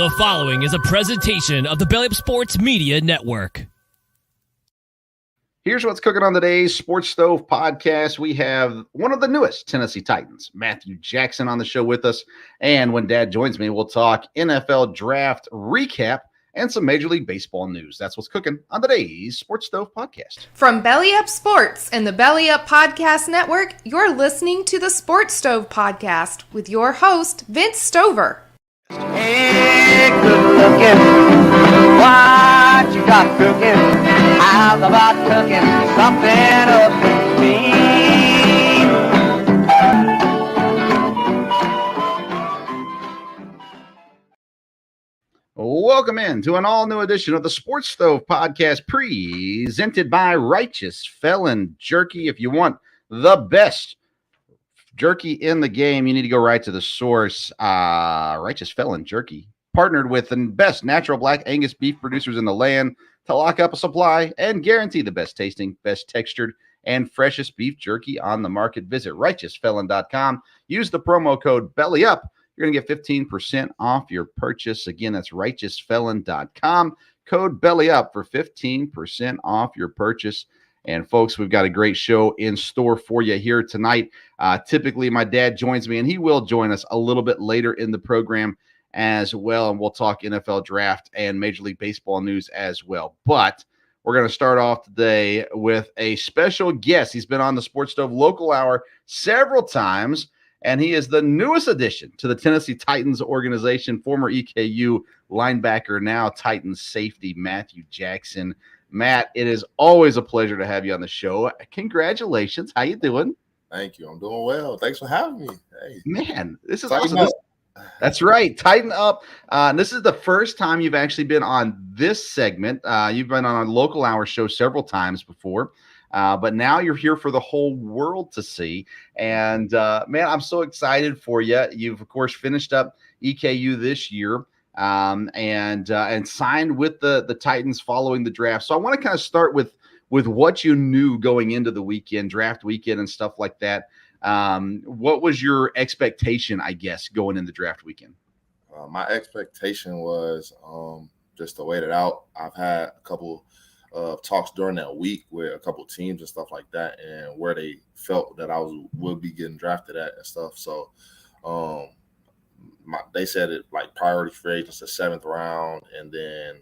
The following is a presentation of the Belly Up Sports Media Network. Here's what's cooking on today's Sports Stove podcast. We have one of the newest Tennessee Titans, Matthew Jackson, on the show with us. And when Dad joins me, we'll talk NFL draft recap and some Major League Baseball news. That's what's cooking on today's Sports Stove podcast. From Belly Up Sports and the Belly Up Podcast Network, you're listening to the Sports Stove podcast with your host, Vince Stover. Hey, good looking, what you got cooking? How's about cooking something up with me? Welcome in to an all-new edition of the Sports Stove podcast presented by Righteous Felon Jerky. If you want the best jerky in the game, you need to go right to the source. Righteous Felon Jerky partnered with the best natural black Angus beef producers in the land to lock up a supply and guarantee the best tasting, best textured, and freshest beef jerky on the market. Visit righteousfelon.com. Use the promo code BELLYUP. You're going to get 15% off your purchase. Again, that's righteousfelon.com. Code BELLYUP for 15% off your purchase. And folks, we've got a great show in store for you here tonight. Typically, my dad joins me, and he will join us a little bit later in the program as well. And we'll talk NFL draft and Major League Baseball news as well. But we're going to start off today with a special guest. He's been on the Sports Stove Local Hour several times, and he is the newest addition to the Tennessee Titans organization, former EKU linebacker, now Titans safety, Matthew Jackson. Matt, it is always a pleasure to have you on the show. Congratulations. How you doing? Thank you. I'm doing well. Thanks for having me. Hey. Man, this is Tighten awesome. up. That's right. Tighten up. This is the first time you've actually been on this segment. You've been on a local hour show several times before, but now you're here for the whole world to see. And, man, I'm so excited for you. You've, of course, finished up EKU this year. And signed with the Titans following the draft. So I want to kind of start with what you knew going into the weekend, draft weekend and stuff like that. What was your expectation, I guess, going into draft weekend? My expectation was just to wait it out. I've had a couple of talks during that week with a couple of teams and stuff like that, and where they felt that I would be getting drafted at and stuff. So they said it like priority free agents the 7th round, and then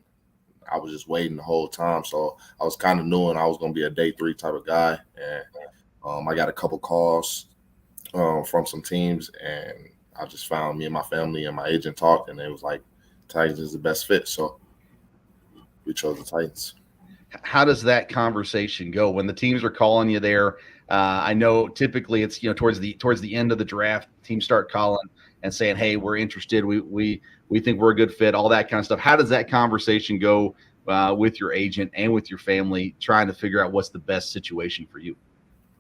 I was just waiting the whole time. So I was kind of knowing I was going to be a day 3 type of guy, and I got a couple calls from some teams, and I just found me and my family and my agent talked, and it was like Titans is the best fit. So we chose the Titans. How does that conversation go when the teams are calling you there? I know typically it's towards the end of the draft, teams start calling and saying, "Hey, we're interested. We think we're a good fit." All that kind of stuff. How does that conversation go with your agent and with your family, trying to figure out what's the best situation for you?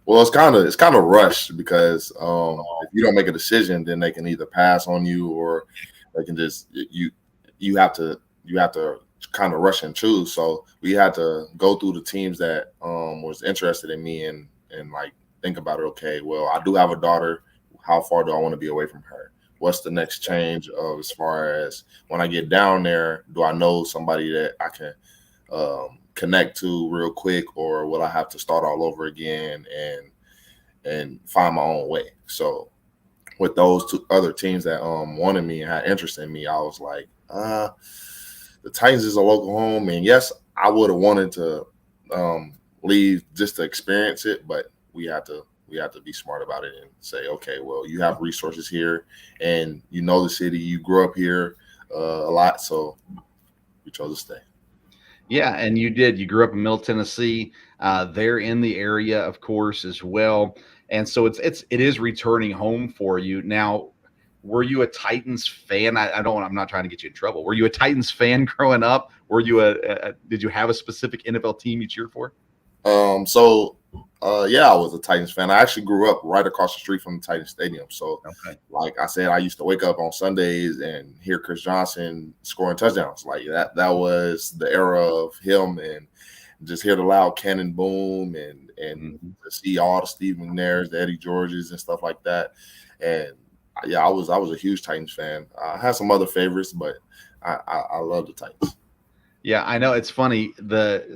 Well, it's kind of rushed because if you don't make a decision, then they can either pass on you or they can just you have to kind of rush and choose. So we had to go through the teams that was interested in me and like think about it. Okay, well, I do have a daughter. How far do I want to be away from her? What's the next change of as far as when I get down there, do I know somebody that I can connect to real quick, or will I have to start all over again and find my own way? So with those 2 other teams that wanted me and had interest in me, I was like, the Titans is a local home, and yes, I would have wanted to leave just to experience it, but we have to be smart about it and say, okay, well, you have resources here, and you know the city, you grew up here a lot, so we chose to stay. Yeah, and you did. You grew up in Middle Tennessee. They're in the area, of course, as well. And so it is returning home for you. Now, were you a Titans fan? I'm not trying to get you in trouble. Were you a Titans fan growing up? Were you did you have a specific NFL team you cheered for? Yeah, I was a Titans fan. I actually grew up right across the street from the Titans Stadium. So, Like I said, I used to wake up on Sundays and hear Chris Johnson scoring touchdowns. Like that was the era of him, and just hear the loud cannon boom and to see all the Steve McNairs, the Eddie Georges and stuff like that. And yeah, I was a huge Titans fan. I had some other favorites, but I love the Titans. Yeah, I know it's funny.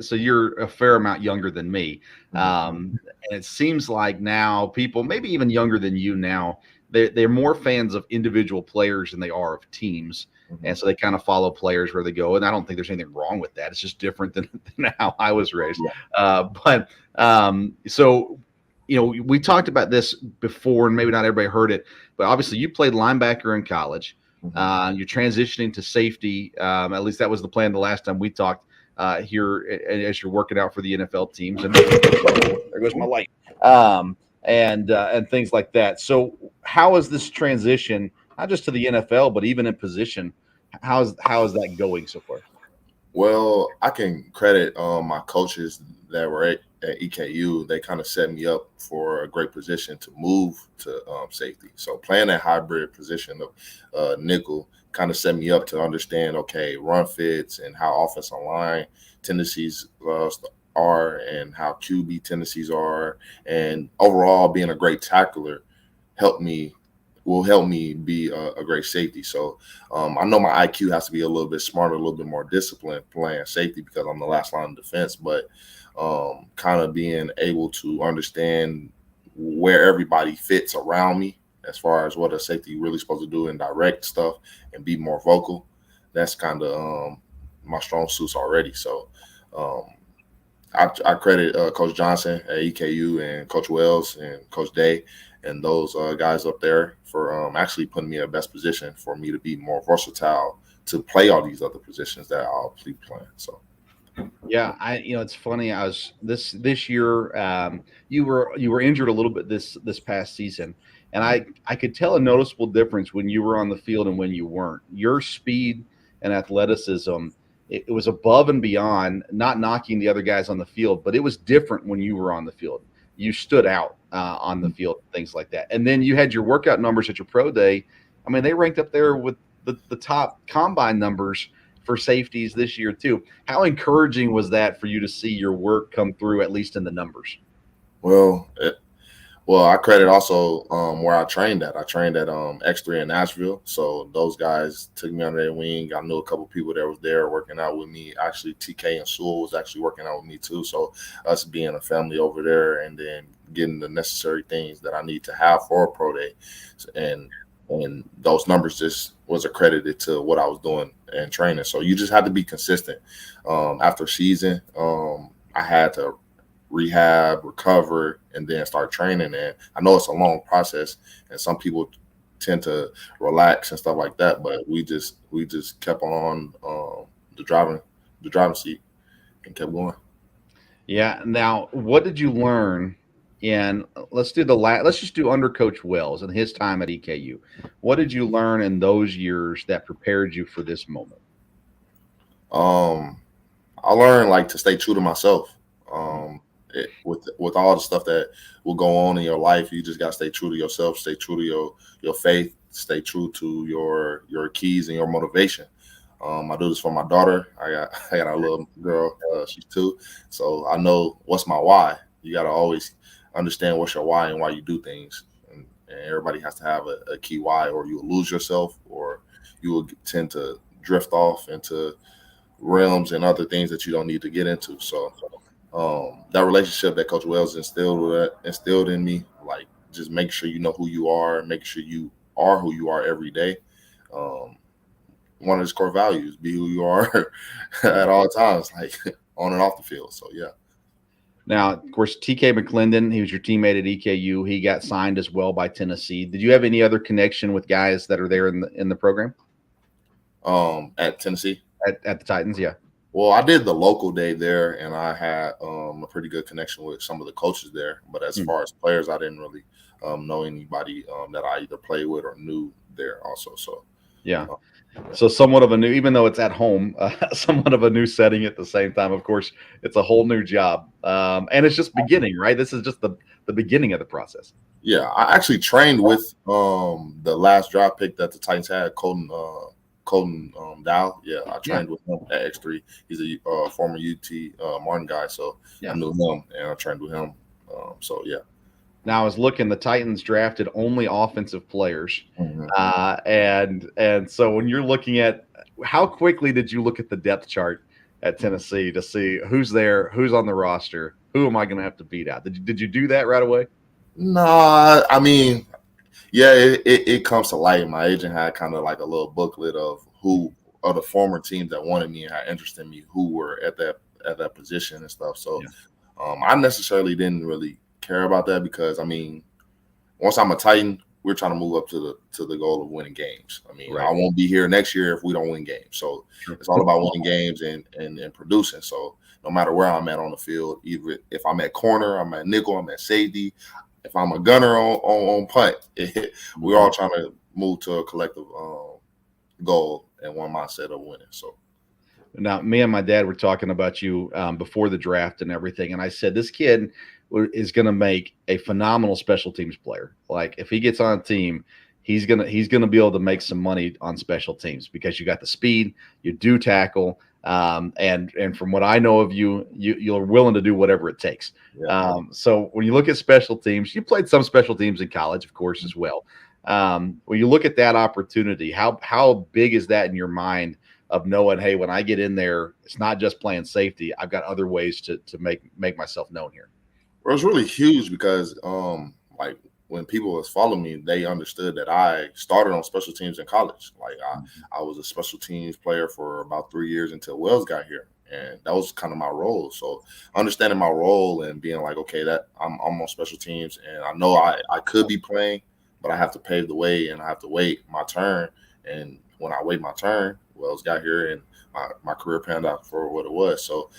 So you're a fair amount younger than me, and it seems like now people, maybe even younger than you now, they're more fans of individual players than they are of teams, and so they kind of follow players where they go. And I don't think there's anything wrong with that. It's just different than how I was raised. So we talked about this before, and maybe not everybody heard it, but obviously you played linebacker in college. You're transitioning to safety. At least that was the plan the last time we talked here as you're working out for the NFL teams. And there goes my light. And things like that. So how is this transition, not just to the NFL, but even in position? How is that going so far? Well, I can credit my coaches that were at EKU. They kind of set me up for a great position to move to safety. So playing that hybrid position of nickel kind of set me up to understand, okay, run fits and how offensive line tendencies are and how QB tendencies are. And overall, being a great tackler will help me be a great safety. So I know my IQ has to be a little bit smarter, a little bit more disciplined playing safety because I'm the last line of defense, but kind of being able to understand where everybody fits around me as far as what a safety really supposed to do and direct stuff and be more vocal. That's kind of my strong suits already. So I credit Coach Johnson at EKU and Coach Wells and Coach Day and those guys up there for actually putting me in the best position for me to be more versatile to play all these other positions that I'll be playing. So, yeah, it's funny. I was this year. You were injured a little bit this past season, and I could tell a noticeable difference when you were on the field and when you weren't. Your speed and athleticism. It was above and beyond, not knocking the other guys on the field, but it was different when you were on the field. You stood out on the field, things like that. And then you had your workout numbers at your pro day. I mean, they ranked up there with the top combine numbers for safeties this year too. How encouraging was that for you to see your work come through, at least in the numbers? Well, I credit also where I trained at. I trained at X3 in Nashville. So those guys took me under their wing. I knew a couple people that was there working out with me. Actually, TK and Sewell was actually working out with me too. So us being a family over there and then getting the necessary things that I need to have for a pro day. And those numbers just was accredited to what I was doing and training. So you just had to be consistent. After season, I had to rehab, recover, and then start training. And I know it's a long process, and some people tend to relax and stuff like that. But we just kept on the driving seat and kept going. Yeah. Now, what did you learn? And let's just do under Coach Wells and his time at EKU. What did you learn in those years that prepared you for this moment? I learned to stay true to myself. With all the stuff that will go on in your life, you just gotta stay true to yourself, stay true to your faith, stay true to your keys and your motivation. I do this for my daughter. I got a little girl, she's 2, so I know what's my why. You gotta always understand what's your why and why you do things, and everybody has to have a key why, or you'll lose yourself, or you will tend to drift off into realms and other things that you don't need to get into. So that relationship that Coach Wells instilled in me, just make sure you know who you are, make sure you are who you are every day. One of his core values, be who you are at all times, on and off the field. So yeah. Now, of course, TK McClendon, he was your teammate at EKU. He got signed as well by Tennessee. Did you have any other connection with guys that are there in the program? At Tennessee? At the Titans, yeah. Well, I did the local day there, and I had a pretty good connection with some of the coaches there. But as far as players, I didn't really know anybody that I either played with or knew there also. So, yeah. So somewhat of a new, even though it's at home, somewhat of a new setting at the same time. Of course, it's a whole new job. And it's just beginning, right? This is just the beginning of the process. Yeah, I actually trained with the last draft pick that the Titans had, Colton Dow. Yeah, I trained with him at X3. He's a former UT Martin guy, so I knew him and I trained with him. So yeah. Now I was looking, the Titans drafted only offensive players. Mhm. And so when you're looking at how quickly did you look at the depth chart at Tennessee to see who's there, who's on the roster, who am I going to have to beat out? Did you do that right away? No, I mean, yeah, it comes to light. My agent had kind of like a little booklet of who are the former teams that wanted me and had interest in me, who were at that position and stuff. So I necessarily didn't really care about that because I mean, once I'm a Titan, we're trying to move up to the goal of winning games. I mean, Right. I won't be here next year if we don't win games. So it's all about winning games and producing. So no matter where I'm at on the field, either if I'm at corner, I'm at nickel, I'm at safety, if I'm a gunner on punt, we're all trying to move to a collective goal and one mindset of winning. So Now, me and my dad were talking about you before the draft and everything, and I said this kid is going to make a phenomenal special teams player. Like if he gets on a team, he's gonna be able to make some money on special teams because you got the speed, you do tackle, and from what I know of you, you're willing to do whatever it takes. yeah. So when you look at special teams, you played some special teams in college, of course, as well. When you look at that opportunity, how big is that in your mind? Of knowing, hey, when I get in there, it's not just playing safety. I've got other ways to make myself known here. Well, it's really huge because like when people was following me, they understood that I started on special teams in college. Like I was a special teams player for about 3 years until Wells got here. And that was kind of my role. So understanding my role and being like, okay, that I'm on special teams and I know I could be playing, but I have to pave the way and I have to wait my turn. And when I wait my turn, Wells got here and my career panned out for what it was. So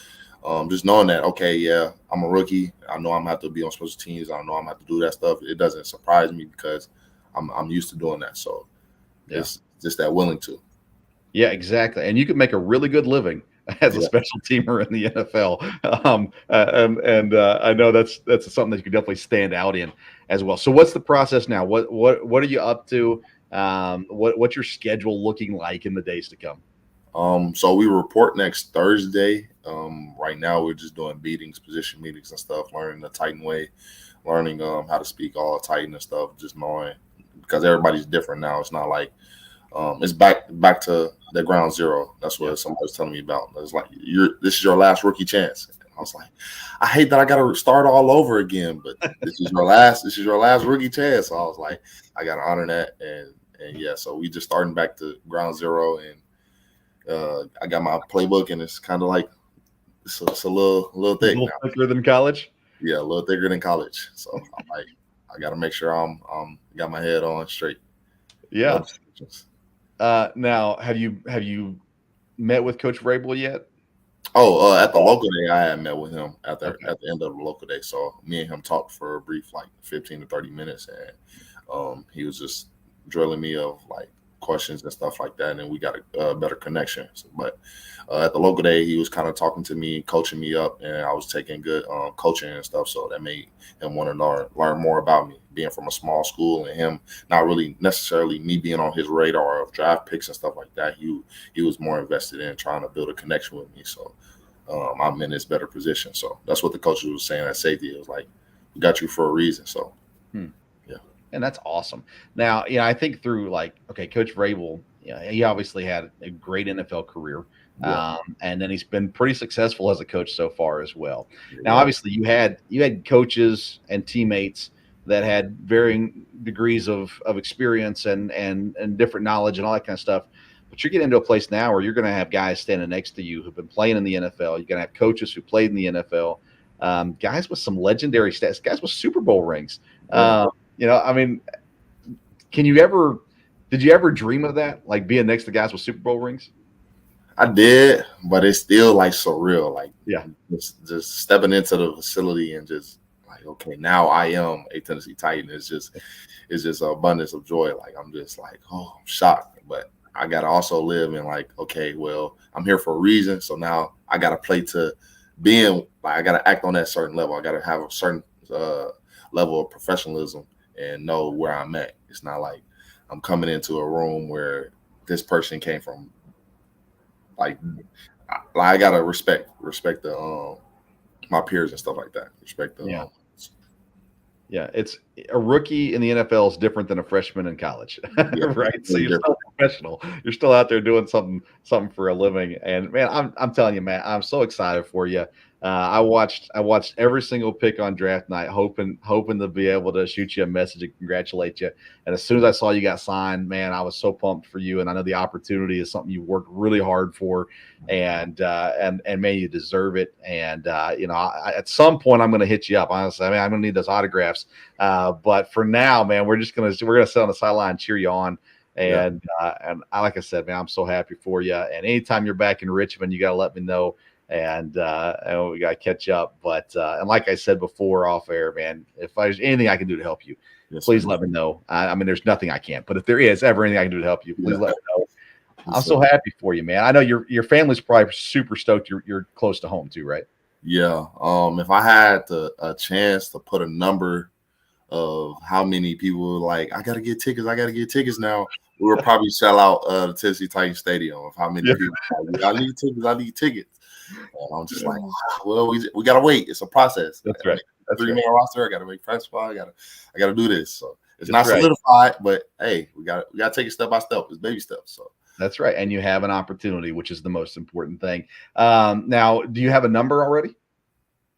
just knowing that, okay, yeah, I'm a rookie. I know I'm going to have to be on special teams. I know I'm going to have to do that stuff. It doesn't surprise me because I'm used to doing that. So it's just that willing to. Yeah, exactly. And you can make a really good living as a special teamer in the NFL. I know that's something that you could definitely stand out in as well. So what's the process now? What are you up to? What's your schedule looking like in the days to come? So we report next Thursday. Right now we're just doing meetings, position meetings and stuff, learning the Titan way, learning how to speak all Titan and stuff, just knowing because everybody's different now. It's not like it's back to the ground zero. That's what somebody was telling me about. It's like this is your last rookie chance. I was like, I hate that I gotta start all over again, but this is your last rookie chance. So I was like, I gotta honor that and yeah, so we just starting back to ground zero and I got my playbook and it's kind of like it's a little thick. A little thicker than college? Yeah, a little thicker than college. So I'm like, I got to make sure I'm got my head on straight. Yeah. Now, have you met with Coach Vrabel yet? Oh, at the local day, I had met with him at the end of the local day. So me and him talked for a brief, like 15 to 30 minutes, and he was just drilling me of like questions and stuff like that, and we got a better connection. But at the local day, he was kind of talking to me, coaching me up, and I was taking good coaching and stuff. So that made him want to learn more about me, being from a small school, and him not really necessarily me being on his radar of draft picks and stuff like that. He was more invested in trying to build a connection with me. So I'm in this better position. So that's what the coach was saying at safety. It was like, we got you for a reason. So. And that's awesome. Now, I think through Coach Vrabel, he obviously had a great NFL career. Yeah. And then he's been pretty successful as a coach so far as well. Now, obviously you had coaches and teammates that had varying degrees of experience and different knowledge and all that kind of stuff. But you're getting into a place now where you're going to have guys standing next to you who've been playing in the NFL. You're going to have coaches who played in the NFL, guys with some legendary stats, guys with Super Bowl rings. I mean, did you ever dream of that? Like being next to guys with Super Bowl rings? I did, but it's still like surreal. Like, just stepping into the facility and just like, okay, now I am a Tennessee Titan. It's just an abundance of joy. Like, I'm just like, oh, I'm shocked. But I got to also live in like, okay, well, I'm here for a reason. So now I got to play to being like, I got to act on that certain level. I got to have a certain level of professionalism and know where I'm at. It's not like I'm coming into a room where this person came from. Like I gotta respect the my peers and stuff like that. Respect the Yeah, it's a rookie in the NFL is different than a freshman in college, Yeah, right? So very you're still professional. You're still out there doing something for a living. And man, I'm telling you, man, I'm so excited for you. I watched every single pick on draft night, hoping to be able to shoot you a message and congratulate you. And as soon as I saw you got signed, man, I was so pumped for you. And I know the opportunity is something you worked really hard for, and man, you deserve it. And at some point I'm going to hit you up. Honestly, I mean, I'm going to need those autographs. But for now, man, we're gonna sit on the sideline and cheer you on. And like I said, man, I'm so happy for you. And anytime you're back in Richmond, you got to let me know. And we got to catch up. But and like I said before off air, man, if there's anything I can do to help you, please let me know. I mean, there's nothing I can't, but if there is ever anything I can do to help you, please let me know. I'm so happy for you, man. I know your family's probably super stoked you're close to home too, right? Yeah. If I had a chance to put a number of how many people were like, I gotta get tickets now, we would probably sell out the Tennessee Titans Stadium of how many people like, I need tickets. And I'm just like, well, we gotta wait. It's a process. That's right. That's 3-man roster. I gotta make press squad. I gotta do this. So it's That's not solidified, but hey, we gotta take it step by step. It's baby steps. So that's right. And you have an opportunity, which is the most important thing. Now, do you have a number already?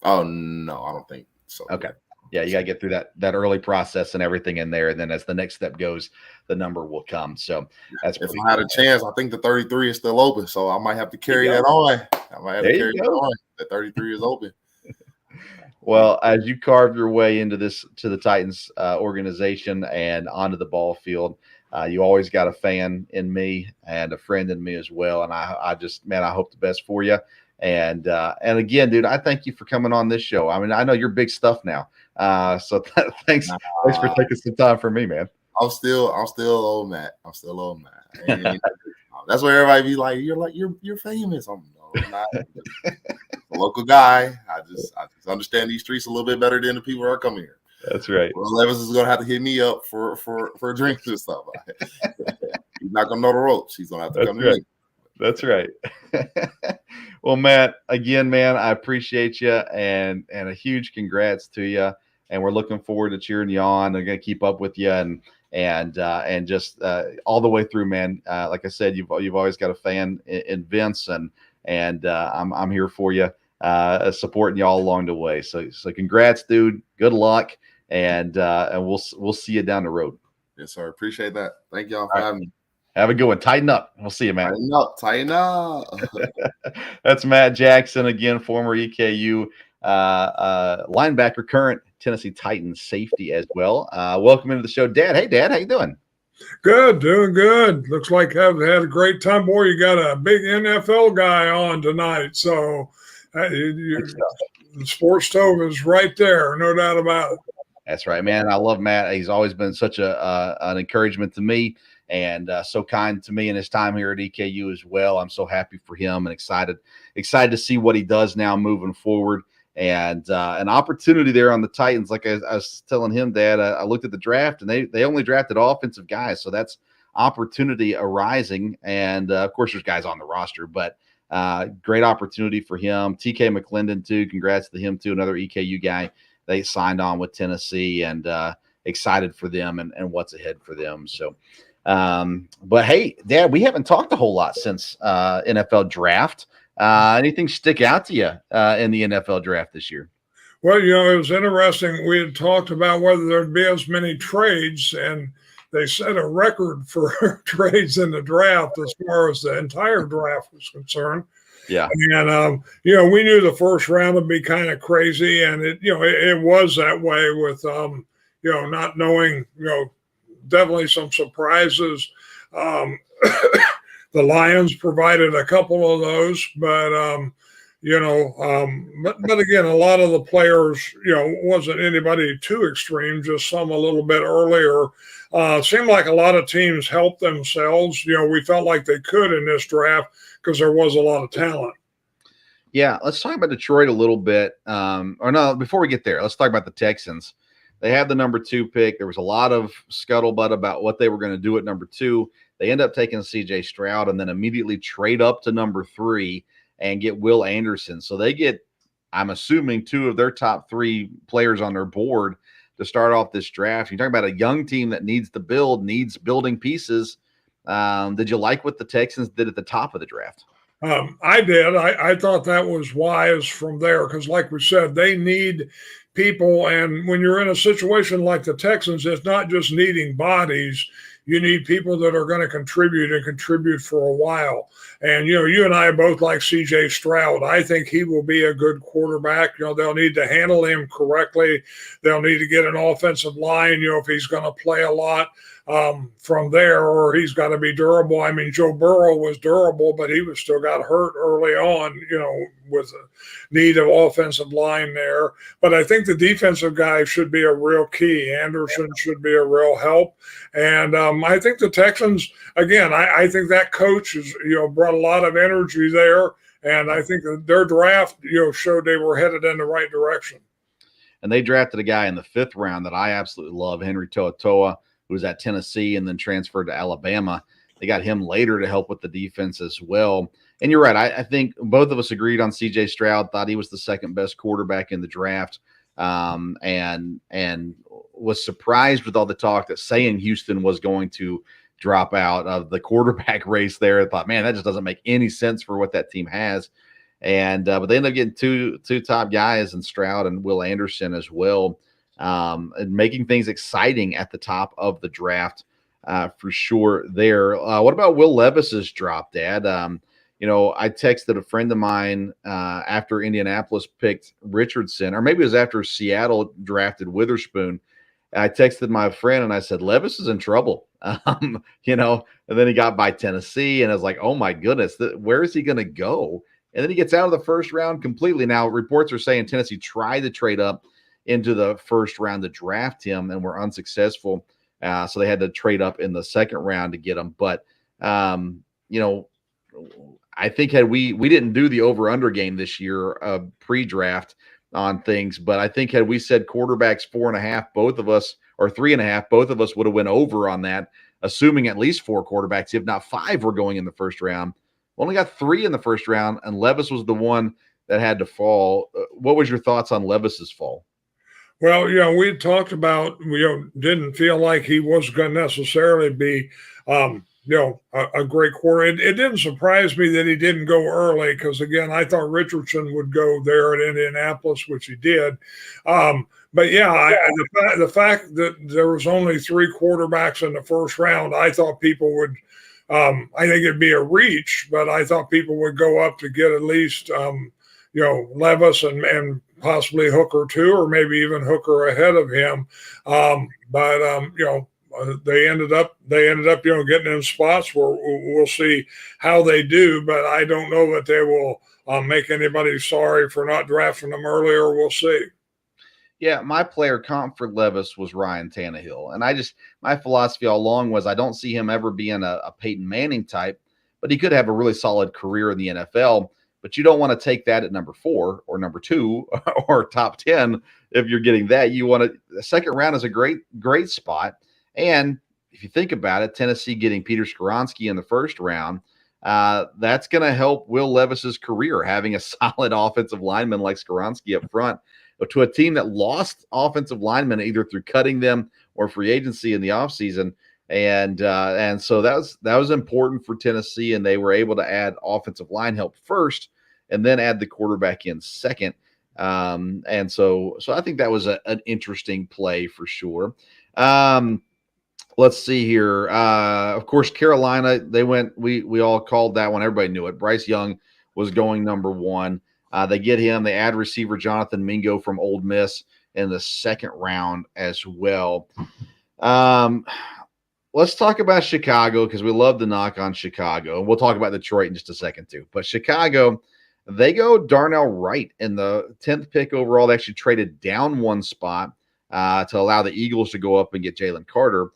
Oh no, I don't think so. Okay. Yeah, you got to get through that early process and everything in there. And then as the next step goes, the number will come. So that's if I had a chance, I think the 33 is still open. So I might have to carry that on. I might have to carry that on. The 33 is open. Well, as you carve your way to the Titans organization and onto the ball field, you always got a fan in me and a friend in me as well. And I hope the best for you. And again, dude, I thank you for coming on this show. I mean, I know you're big stuff now. So thanks for taking some time for me, man. I'm still old Matt. And, that's where everybody be like, you're famous. I'm not a local guy. I just understand these streets a little bit better than the people that are coming here. That's right. Well, Levis is gonna have to hit me up for drinks and stuff. He's not gonna know the ropes. He's gonna have to come to me. That's right. Well, Matt, again, man, I appreciate you and a huge congrats to you. And we're looking forward to cheering you on. They're going to keep up with you and just all the way through, man. Like I said, you've always got a fan in Vince, and I'm here for you, supporting you all along the way. So congrats, dude. Good luck, and we'll see you down the road. Yes, sir. Appreciate that. Thank y'all for having me. Have a good one. Tighten up. We'll see you, man. Tighten up. That's Matt Jackson again, former EKU linebacker, current Tennessee Titans safety as well. Welcome into the show, Dad. Hey, Dad, how you doing? Good, doing good. Looks like I've had a great time. Boy, you got a big NFL guy on tonight, so the Sports Stove is right there, no doubt about it. That's right, man. I love Matt. He's always been such an encouragement to me, and so kind to me in his time here at EKU as well. I'm so happy for him and excited to see what he does now moving forward. And an opportunity there on the Titans. Like I was telling him, Dad, I looked at the draft, and they only drafted offensive guys. So that's opportunity arising. And, of course, there's guys on the roster, but great opportunity for him. TK McClendon, too. Congrats to him, too, another EKU guy. They signed on with Tennessee, and excited for them and what's ahead for them. So, but, hey, Dad, we haven't talked a whole lot since NFL draft. Anything stick out to you in the NFL draft this year? Well, it was interesting. We had talked about whether there'd be as many trades, and they set a record for trades in the draft as far as the entire draft was concerned. Yeah. And, we knew the first round would be kind of crazy, and it was that way with, not knowing, definitely some surprises. The Lions provided a couple of those, but again, a lot of the players, wasn't anybody too extreme, just some a little bit earlier. Seemed like a lot of teams helped themselves. We felt like they could in this draft because there was a lot of talent. Yeah, let's talk about Detroit a little bit. Before we get there, let's talk about the Texans. They had the number 2 pick. There was a lot of scuttlebutt about what they were going to do at number 2. They end up taking C.J. Stroud and then immediately trade up to number 3 and get Will Anderson. So they get, I'm assuming, 2 of their top 3 players on their board. to start off this draft. You're talking about a young team that needs to build, needs building pieces. Did you like what the Texans did at the top of the draft? I did. I thought that was wise from there because, like we said, they need people. And when you're in a situation like the Texans, it's not just needing bodies. You need people that are going to contribute and contribute for a while. And, you and I both like C.J. Stroud. I think he will be a good quarterback. They'll need to handle him correctly. They'll need to get an offensive line, if he's going to play a lot from there, or he's got to be durable. I mean, Joe Burrow was durable, but he was still got hurt early on, with a need of offensive line there. But I think the defensive guy should be a real key. Anderson should be a real help. And I think the Texans, again, I think that coach has, brought a lot of energy there. And I think that their draft, showed they were headed in the right direction. And they drafted a guy in the 5th round that I absolutely love, Henry To'oTo'o, who was at Tennessee and then transferred to Alabama. They got him later to help with the defense as well. And you're right. I think both of us agreed on C.J. Stroud, thought he was the second best quarterback in the draft, and was surprised with all the talk that saying Houston was going to drop out of the quarterback race there. I thought, man, that just doesn't make any sense for what that team has. And but they ended up getting two top guys in Stroud and Will Anderson as well. And making things exciting at the top of the draft for sure there. What about Will Levis's drop, Dad? I texted a friend of mine after Indianapolis picked Richardson, or maybe it was after Seattle drafted Witherspoon. I texted my friend and I said, Levis is in trouble, and then he got by Tennessee and I was like, oh my goodness, where is he going to go? And then he gets out of the 1st round completely. Now reports are saying Tennessee tried to trade up into the 1st round to draft him and were unsuccessful. So they had to trade up in the 2nd round to get him. But, I think had we didn't do the over-under game this year pre-draft on things, but I think had we said quarterbacks 4.5, both of us, or 3.5, both of us would have went over on that, assuming at least 4 quarterbacks, if not 5 were going in the 1st round. We only got 3 in the 1st round, and Levis was the one that had to fall. What was your thoughts on Levis's fall? Well, we talked about, didn't feel like he was going to necessarily be, a great quarterback. It didn't surprise me that he didn't go early because, again, I thought Richardson would go there at Indianapolis, which he did. But, the fact that there was only 3 quarterbacks in the 1st round, I thought people would I think it'd be a reach, but I thought people would go up to get at least, Levis and possibly Hooker too, or maybe even Hooker ahead of him. They ended up, getting in spots where we'll see how they do, but I don't know that they will make anybody sorry for not drafting them earlier. We'll see. Yeah, my player comp for Levis was Ryan Tannehill. And my philosophy all along was I don't see him ever being a Peyton Manning type, but he could have a really solid career in the NFL. But you don't want to take that at number 4 or number 2 or top 10 if you're getting that. You want the 2nd round is a great spot. And if you think about it, Tennessee getting Peter Skoronski in the 1st round, that's going to help Will Levis's career, having a solid offensive lineman like Skoronski up front. But to a team that lost offensive linemen either through cutting them or free agency in the offseason. And so that was important for Tennessee, and they were able to add offensive line help first and then add the quarterback in second. And so I think that was an interesting play for sure. Let's see here. Of course, Carolina, they went, we all called that one. Everybody knew it. Bryce Young was going number 1. They get him. They add receiver Jonathan Mingo from Ole Miss in the 2nd round as well. Let's talk about Chicago because we love to knock on Chicago. We'll talk about Detroit in just a second too. But Chicago, they go Darnell Wright in the 10th pick overall. They actually traded down 1 spot to allow the Eagles to go up and get Jalen Carter.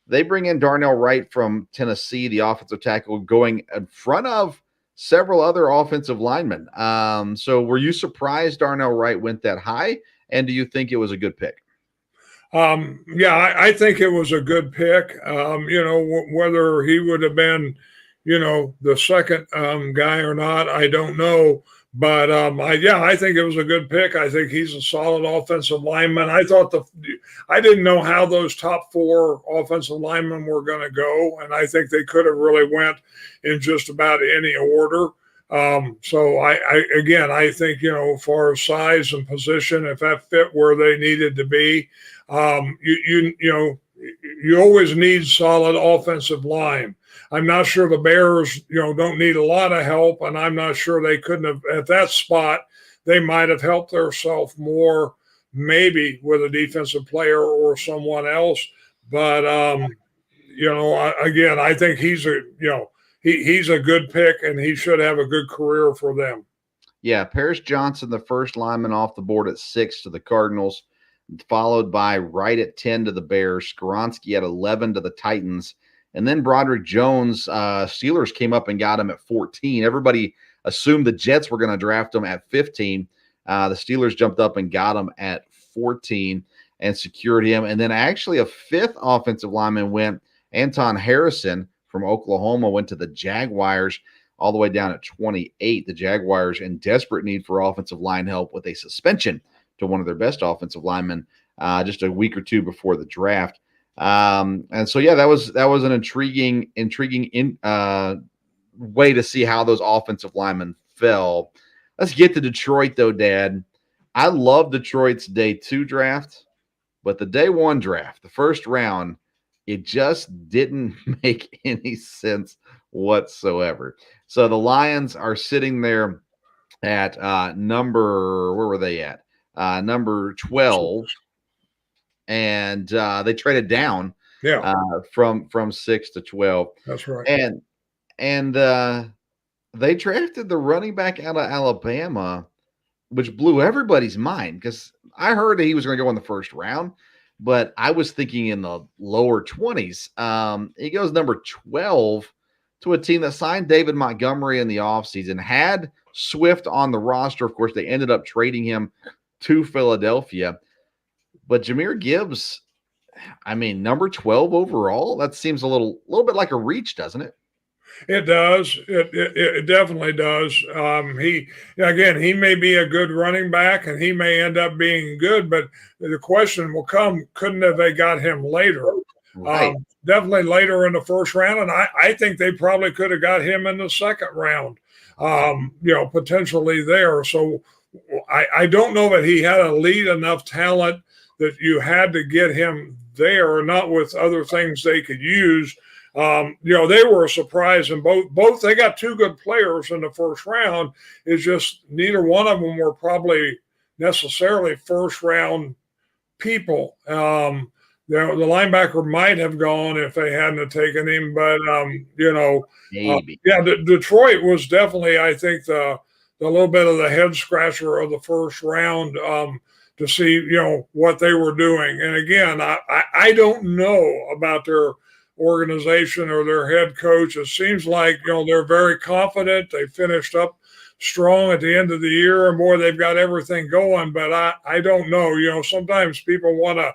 They bring in Darnell Wright from Tennessee, the offensive tackle, going in front of several other offensive linemen. So were you surprised Darnell Wright went that high? And do you think it was a good pick? I think it was a good pick. Whether he would have been, the second guy or not, I don't know. But I think it was a good pick. I think he's a solid offensive lineman. I didn't know how those top 4 offensive linemen were going to go, and I think they could have really went in just about any order. So I think, as far as size and position, if that fit where they needed to be, you always need solid offensive line. I'm not sure the Bears, don't need a lot of help, and I'm not sure they couldn't have at that spot. They might have helped themselves more, maybe with a defensive player or someone else. But I think he's a good pick, and he should have a good career for them. Yeah, Paris Johnson, the first lineman off the board at 6 to the Cardinals, followed by right at 10 to the Bears, Skoronski at 11 to the Titans. And then Broderick Jones, Steelers came up and got him at 14. Everybody assumed the Jets were going to draft him at 15. The Steelers jumped up and got him at 14 and secured him. And then actually a 5th offensive lineman went, Anton Harrison from Oklahoma, went to the Jaguars all the way down at 28. The Jaguars in desperate need for offensive line help with a suspension to one of their best offensive linemen just a week or two before the draft. And so, that was an intriguing way to see how those offensive linemen fell. Let's get to Detroit, though, Dad. I love Detroit's day 2 draft, but the day 1 draft, the first round, it just didn't make any sense whatsoever. So the Lions are sitting there at where were they at? Number 12. And they traded down from 6 to 12. That's right. And they drafted the running back out of Alabama, which blew everybody's mind because I heard that he was going to go in the first round, but I was thinking in the lower 20s. He goes number 12 to a team that signed David Montgomery in the offseason, had Swift on the roster. Of course, they ended up trading him to Philadelphia. But Jahmyr Gibbs, number 12 overall, that seems a little bit like a reach, doesn't it? It does. It definitely does. He may be a good running back, and he may end up being good, but the question will come, couldn't have they got him later? Right. Definitely later in the first round, and I think they probably could have got him in the second round, potentially there. So I don't know that he had elite enough talent that you had to get him there, not with other things they could use. They were a surprise, and both they got 2 good players in the first round. It's just neither one of them were probably necessarily first round people. The linebacker might have gone if they hadn't taken him, but maybe. Detroit was definitely, I think, the little bit of the head scratcher of the first round. To see, what they were doing. And again, I don't know about their organization or their head coach. It seems like, they're very confident. They finished up strong at the end of the year, and boy, they've got everything going. But I don't know. Sometimes people want to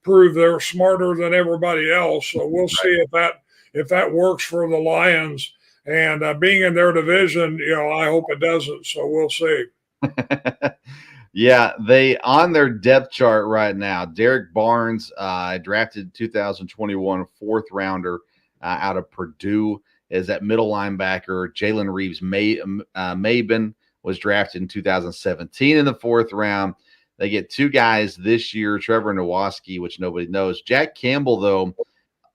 prove they're smarter than everybody else. So we'll see if that works for the Lions. And being in their division, I hope it doesn't. So we'll see. Yeah, they on their depth chart right now. Derek Barnes, drafted 2021 4th rounder out of Purdue, is at middle linebacker. Jalen Reeves Maben was drafted in 2017 in the 4th round. They get 2 guys this year, Trevor Nowaski, which nobody knows. Jack Campbell, though,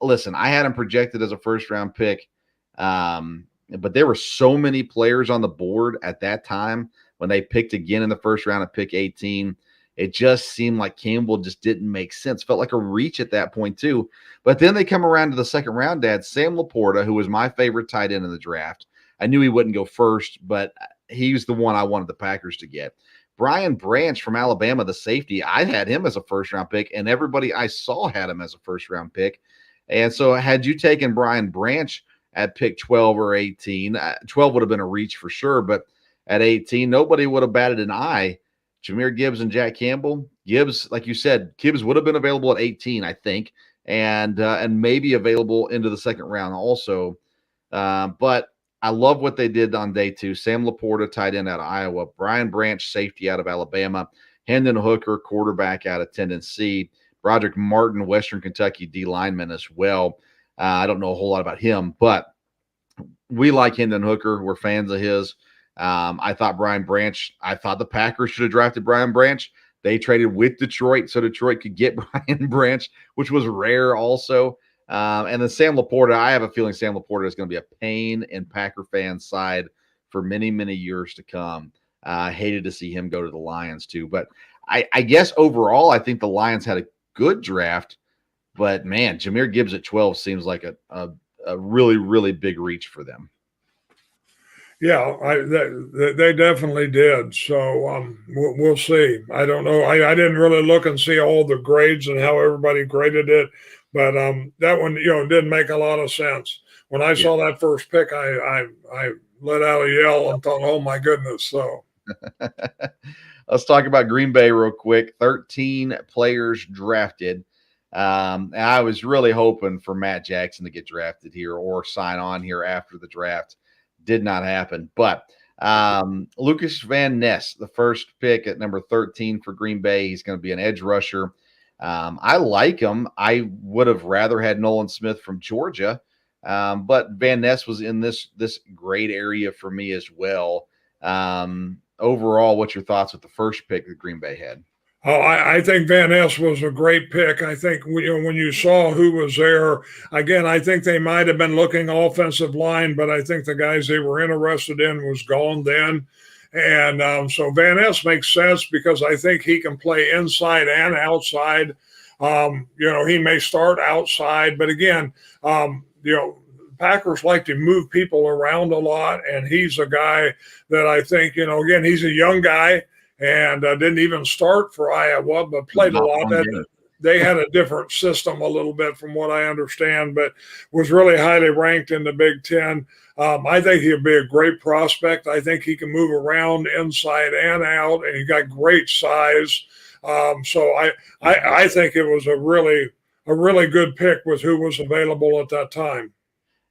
listen, I had him projected as a first-round pick, but there were so many players on the board at that time. When they picked again in the first round at pick 18, it just seemed like Campbell just didn't make sense. Felt like a reach at that point too. But then they come around to the second round, Dad. Sam Laporta, who was my favorite tight end in the draft. I knew he wouldn't go first, but he's the one I wanted the Packers to get. Brian Branch from Alabama, the safety, I had him as a first-round pick, and everybody I saw had him as a first-round pick. And so had you taken Brian Branch at pick 12 or 18, 12 would have been a reach for sure, but at 18, nobody would have batted an eye. Jahmyr Gibbs and Jack Campbell. Gibbs, like you said, Gibbs would have been available at 18, I think, and maybe available into the second round also. But I love what they did on day 2. Sam Laporta, tight end out of Iowa. Brian Branch, safety out of Alabama. Hendon Hooker, quarterback out of Tennessee. Broderick Martin, Western Kentucky D lineman as well. I don't know a whole lot about him, but we like Hendon Hooker. We're fans of his. I thought the Packers should have drafted Brian Branch. They traded with Detroit so Detroit could get Brian Branch, which was rare also. And then Sam Laporta, I have a feeling Sam Laporta is going to be a pain in Packer fans' side for many, many years to come. I hated to see him go to the Lions too. But I guess overall, I think the Lions had a good draft. But, man, Jahmyr Gibbs at 12 seems like a really, really big reach for them. Yeah, they definitely did. So we'll see. I don't know. I didn't really look and see all the grades and how everybody graded it. But that one, didn't make a lot of sense. When I saw that first pick, I let out a yell and thought, oh, my goodness. So let's talk about Green Bay real quick. 13 players drafted. I was really hoping for Matt Jackson to get drafted here or sign on here after the draft. Did not happen. But Lucas Van Ness, the first pick at number 13 for Green Bay. He's going to be an edge rusher. I like him. I would have rather had Nolan Smith from Georgia, but Van Ness was in this great area for me as well. Overall, what's your thoughts with the first pick that Green Bay had? Oh, I think Van Ness was a great pick. I think when you saw who was there, again, I think they might have been looking offensive line, but I think the guys they were interested in was gone then. And so Van Ness makes sense because I think he can play inside and outside. He may start outside, but again, Packers like to move people around a lot, and he's a guy that I think, again, he's a young guy. And didn't even start for Iowa, but played a lot. They had a different system a little bit from what I understand, but was really highly ranked in the Big Ten. I think he'll be a great prospect. I think he can move around inside and out, and he got great size. So I think it was a really good pick with who was available at that time.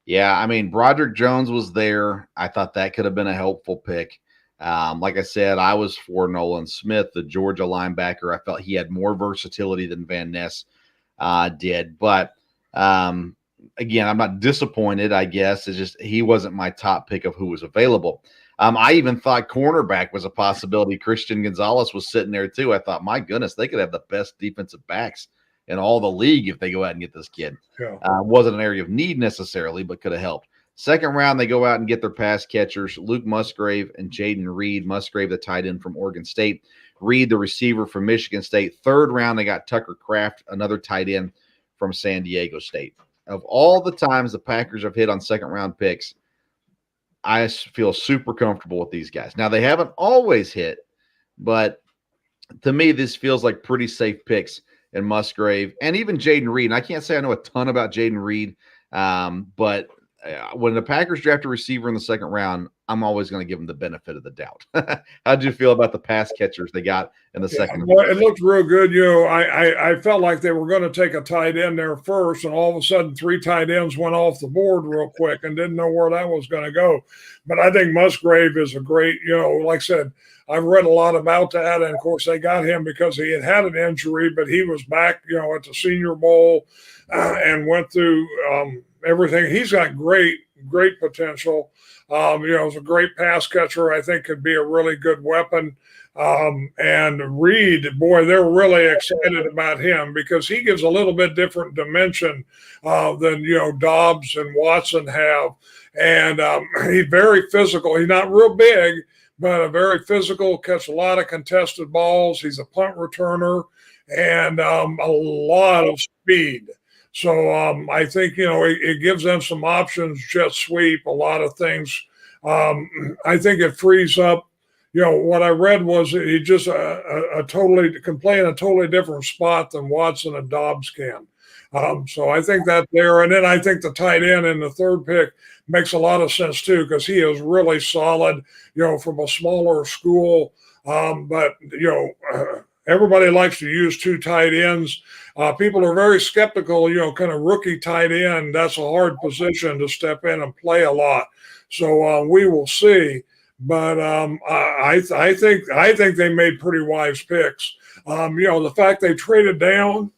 Yeah, I mean, Broderick Jones was there. I thought that could have been a helpful pick. Like I said, I was for Nolan Smith, the Georgia linebacker. I felt he had more versatility than Van Ness did. But again, I'm not disappointed, I guess. It's just he wasn't my top pick of who was available. I even thought cornerback was a possibility. Christian Gonzalez was sitting there too. I thought, my goodness, they could have the best defensive backs in all the league if they go out and get this kid. Yeah. Wasn't an area of need necessarily, but could have helped. Second round, they go out and get their pass catchers, Luke Musgrave and Jaden Reed. Musgrave, the tight end from Oregon State. Reed, the receiver from Michigan State. Third round, they got Tucker Kraft, another tight end from San Diego State. Of all the times the Packers have hit on second-round picks, I feel super comfortable with these guys. Now, they haven't always hit, but to me, this feels like pretty safe picks in Musgrave and even Jaden Reed. And I can't say I know a ton about Jaden Reed, but when the Packers draft a receiver in the second round, I'm always going to give them the benefit of the doubt. How'd you feel about the pass catchers they got in the second? Well, it looked real good. I felt like they were going to take a tight end there first, and all of a sudden 3 tight ends went off the board real quick and didn't know where that was going to go. But I think Musgrave is a great, like I said, I've read a lot about that. And of course they got him because he had an injury, but he was back, at the Senior Bowl and went through everything. He's got great potential. He's a great pass catcher. I think could be a really good weapon. And Reed, boy, they're really excited about him because he gives a little bit different dimension than, Dobbs and Watson have. And he's very physical. He's not real big, but a very physical, catch a lot of contested balls. He's a punt returner and a lot of speed. So I think, it gives them some options, jet sweep, a lot of things. I think it frees up, what I read was he just can play in a totally different spot than Watson and Dobbs can. So I think that there, and then I think the tight end in the third pick makes a lot of sense too, because he is really solid, from a smaller school. But everybody likes to use 2 tight ends. People are very skeptical, kind of rookie tight end. That's a hard position to step in and play a lot. So we will see. But I think they made pretty wise picks. The fact they traded down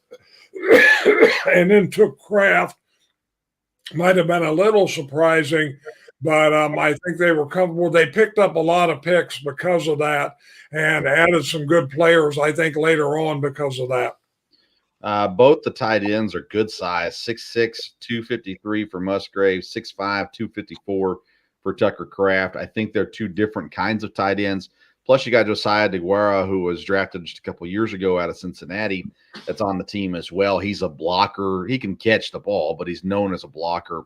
and then took Kraft might have been a little surprising, but I think they were comfortable. They picked up a lot of picks because of that and added some good players, I think, later on because of that. Both the tight ends are good size, 6'6", 253 for Musgrave, 6'5", 254 for Tucker Kraft. I think they're two different kinds of tight ends. Plus, you got Josiah DeGuara, who was drafted just a couple years ago out of Cincinnati, that's on the team as well. He's a blocker. He can catch the ball, but he's known as a blocker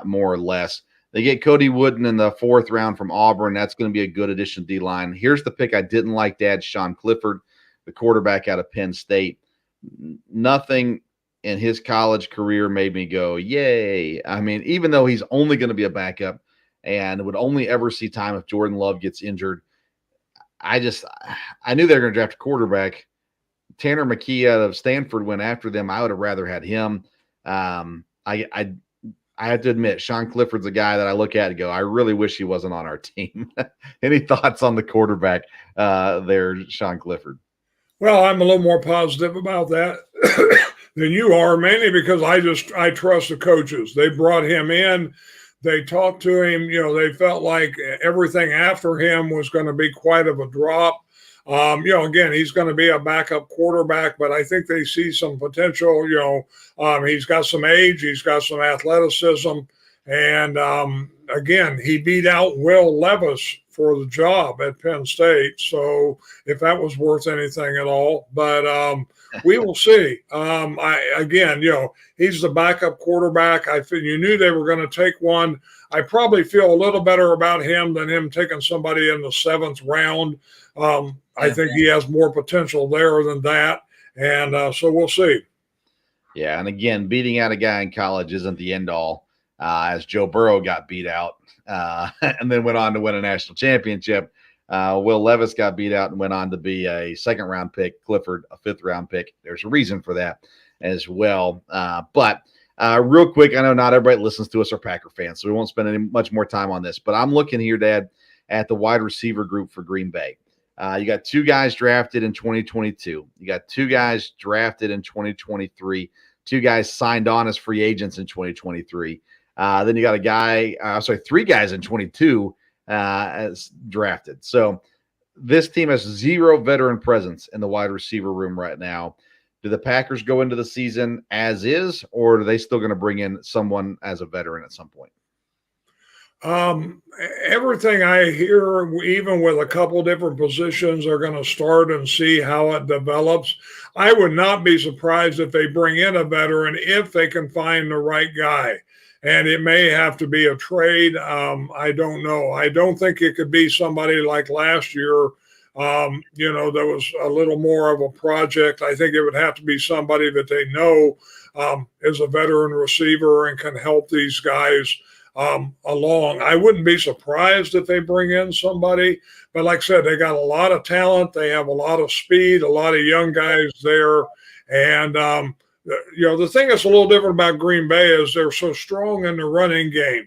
more or less. They get Cody Wooden in the 4th round from Auburn. That's going to be a good addition to D-line. Here's the pick I didn't like, Dad, Sean Clifford, the quarterback out of Penn State. Nothing in his college career made me go, yay. I mean, even though he's only going to be a backup and would only ever see time if Jordan Love gets injured, I knew they were going to draft a quarterback. Tanner McKee out of Stanford went after them. I would have rather had him. I have to admit, Sean Clifford's a guy that I look at and go, I really wish he wasn't on our team. Any thoughts on the quarterback there, Sean Clifford? Well, I'm a little more positive about that than you are, mainly because I trust the coaches. They brought him in. They talked to him. They felt like everything after him was going to be quite of a drop. Again, he's going to be a backup quarterback, but I think they see some potential. He's got some age. He's got some athleticism. And, again, he beat out Will Levis for the job at Penn State. So if that was worth anything at all, but we will see. He's the backup quarterback. You knew they were going to take one. I probably feel a little better about him than him taking somebody in the 7th round. I think he has more potential there than that. And so we'll see. Yeah. And again, beating out a guy in college isn't the end all, as Joe Burrow got beat out and then went on to win a national championship. Will Levis got beat out and went on to be a 2nd round pick, Clifford, a 5th round pick. There's a reason for that as well. But real quick, I know not everybody listens to us are Packer fans, so we won't spend much more time on this, but I'm looking here, Dad, at the wide receiver group for Green Bay. You got 2 guys drafted in 2022. You got 2 guys drafted in 2023. 2 guys signed on as free agents in 2023. Then you got 3 guys in 22 as drafted. So this team has 0 veteran presence in the wide receiver room right now. Do the Packers go into the season as is, or are they still going to bring in someone as a veteran at some point? Everything I hear, even with a couple different positions, they're going to start and see how it develops. I would not be surprised if they bring in a veteran if they can find the right guy. And it may have to be a trade. I don't know. I don't think it could be somebody like last year. There was a little more of a project. I think it would have to be somebody that they know is a veteran receiver and can help these guys along. I wouldn't be surprised if they bring in somebody, but like I said, they got a lot of talent. They have a lot of speed, a lot of young guys there. And, the thing that's a little different about Green Bay is they're so strong in the running game.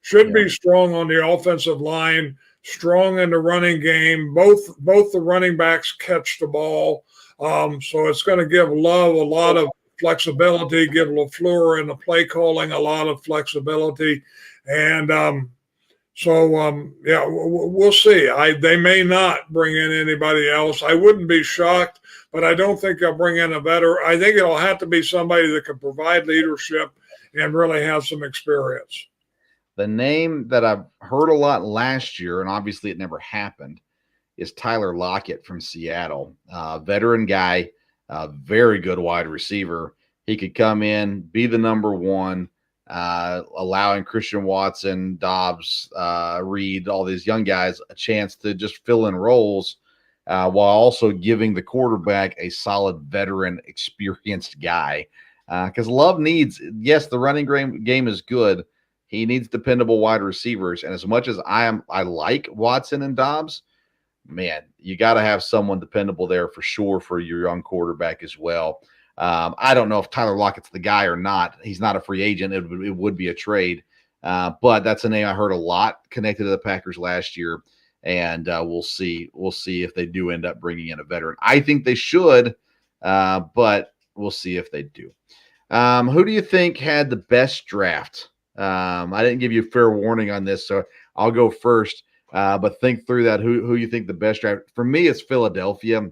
Should be strong on the offensive line, strong in the running game. Both the running backs catch the ball. So it's going to give Love a lot of flexibility, give LaFleur in the play calling a lot of flexibility. And we'll see. They may not bring in anybody else. I wouldn't be shocked, but I don't think they'll bring in a veteran. I think it'll have to be somebody that can provide leadership and really have some experience. The name that I've heard a lot last year, and obviously it never happened, is Tyler Lockett from Seattle. Veteran guy, very good wide receiver. He could come in, be the number one, allowing Christian Watson, Dobbs, Reed, all these young guys a chance to just fill in roles while also giving the quarterback a solid veteran, experienced guy. Because Love needs, yes, the running game is good. He needs dependable wide receivers. And as much as I like Watson and Dobbs, man, you got to have someone dependable there for sure for your young quarterback as well. I don't know if Tyler Lockett's the guy or not. He's not a free agent. It would be a trade. But that's a name I heard a lot connected to the Packers last year. And we'll see if they do end up bringing in a veteran. I think they should, but we'll see if they do. Who do you think had the best draft? I didn't give you a fair warning on this, so I'll go first. But think through that. Who you think the best draft? For me, it's Philadelphia.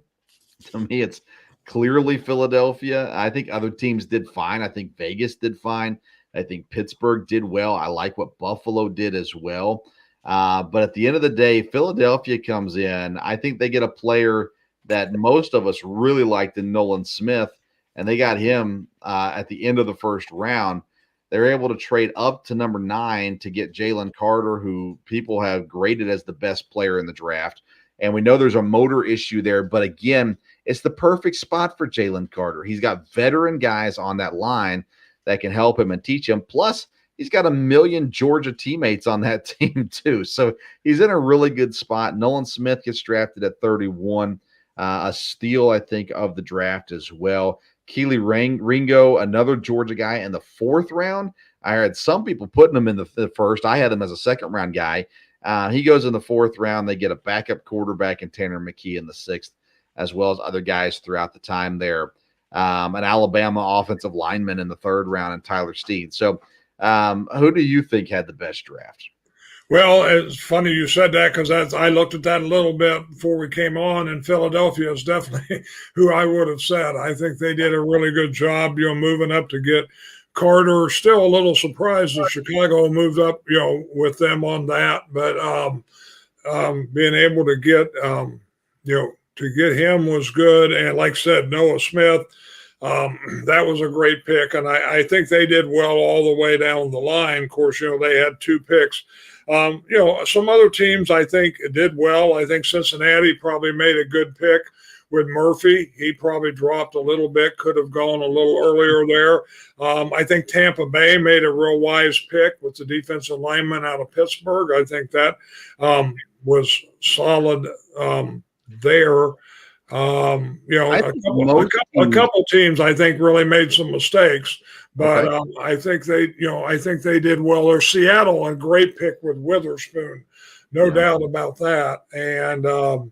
To me, it's clearly Philadelphia. I think other teams did fine. I think Vegas did fine. I think Pittsburgh did well. I like what Buffalo did as well. But at the end of the day, Philadelphia comes in. I think they get a player that most of us really liked in Nolan Smith, and they got him at the end of the first round. They're able to trade up to number 9 to get Jalen Carter, who people have graded as the best player in the draft. And we know there's a motor issue there. But again, it's the perfect spot for Jalen Carter. He's got veteran guys on that line that can help him and teach him. Plus, he's got 1 million Georgia teammates on that team too. So he's in a really good spot. Nolan Smith gets drafted at 31, a steal, I think, of the draft as well. Keely Ringo, another Georgia guy in the 4th round. I had some people putting him in the first. I had him as a 2nd-round guy. He goes in the 4th round. They get a backup quarterback in Tanner McKee in the 6th, as well as other guys throughout the time there. An Alabama offensive lineman in the 3rd round and Tyler Steed. So who do you think had the best draft? Well, it's funny you said that because I looked at that a little bit before we came on, and Philadelphia is definitely who I would have said. I think they did a really good job, moving up to get Carter. Still a little surprised that Chicago moved up, with them on that, but being able to get, to get him was good. And like I said, Noah Smith, that was a great pick, and I think they did well all the way down the line. Of course, they had 2 picks. Some other teams I think did well. I think Cincinnati probably made a good pick with Murphy. He probably dropped a little bit, could have gone a little earlier there. I think Tampa Bay made a real wise pick with the defensive lineman out of Pittsburgh. I think that was solid there. A couple teams I think really made some mistakes, but okay. I think they did well. There's Seattle, a great pick with Witherspoon, no doubt about that. And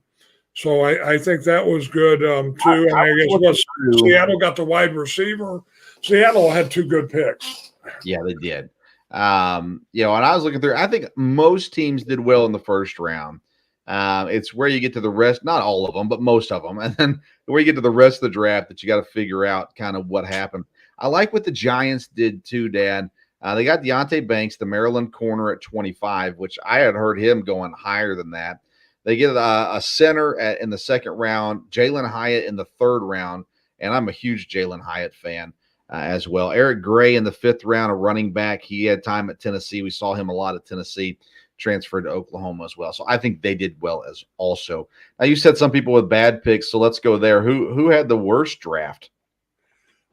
so I think that was good too. And I guess Seattle got the wide receiver. Seattle had 2 good picks. Yeah, they did. And I was looking through. I think most teams did well in the first round. It's where you get to the rest, not all of them, but most of them. And then where you get to the rest of the draft that you got to figure out kind of what happened. I like what the Giants did too, Dad. They got Deonte Banks, the Maryland corner, at 25, which I had heard him going higher than that. They get a center in the 2nd round, Jalen Hyatt in the 3rd round, and I'm a huge Jalen Hyatt fan as well. Eric Gray in the 5th round, a running back. He had time at Tennessee. We saw him a lot at Tennessee. Transferred to Oklahoma as well. So I think they did well as also. Now you said some people with bad picks, so let's go there. Who had the worst draft?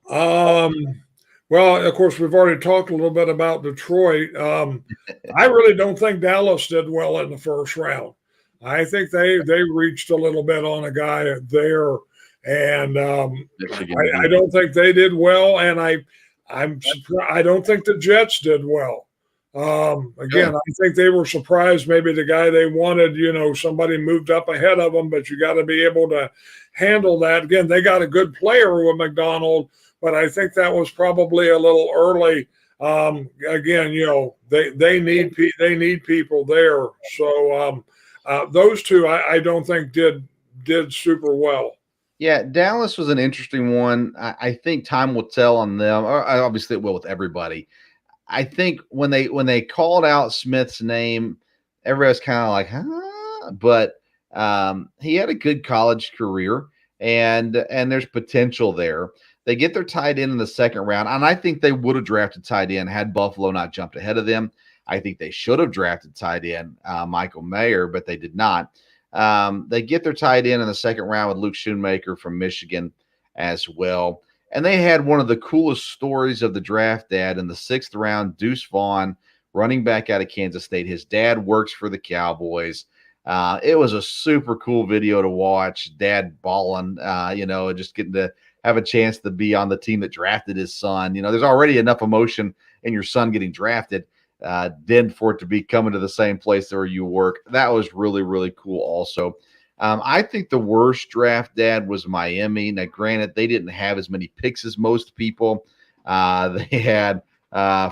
Well, of course, we've already talked a little bit about Detroit. I really don't think Dallas did well in the 1st round. I think they reached a little bit on a guy there, and I don't think they did well. And I'm surprised. I don't think the Jets did well. Again, I think they were surprised. Maybe the guy they wanted, somebody moved up ahead of them, but you got to be able to handle that. Again, they got a good player with McDonald, but I think that was probably a little early. Again, they need people there. So those 2, I don't think did super well. Yeah, Dallas was an interesting one. I think time will tell on them. Obviously, it will with everybody. I think when they called out Smith's name, everybody was kind of like, huh? But he had a good college career, and there's potential there. They get their tight end in the 2nd round, and I think they would have drafted tight end had Buffalo not jumped ahead of them. I think they should have drafted tight end Michael Mayer, but they did not. They get their tight end in the 2nd round with Luke Schoonmaker from Michigan as well. And they had one of the coolest stories of the draft, Dad, in the 6th round, Deuce Vaughn, running back out of Kansas State. His dad works for the Cowboys. It was a super cool video to watch. Dad balling, just getting to have a chance to be on the team that drafted his son. There's already enough emotion in your son getting drafted. then for it to be coming to the same place where you work. That was really, really cool also. I think the worst draft, Dad, was Miami. Now, granted, they didn't have as many picks as most people. They had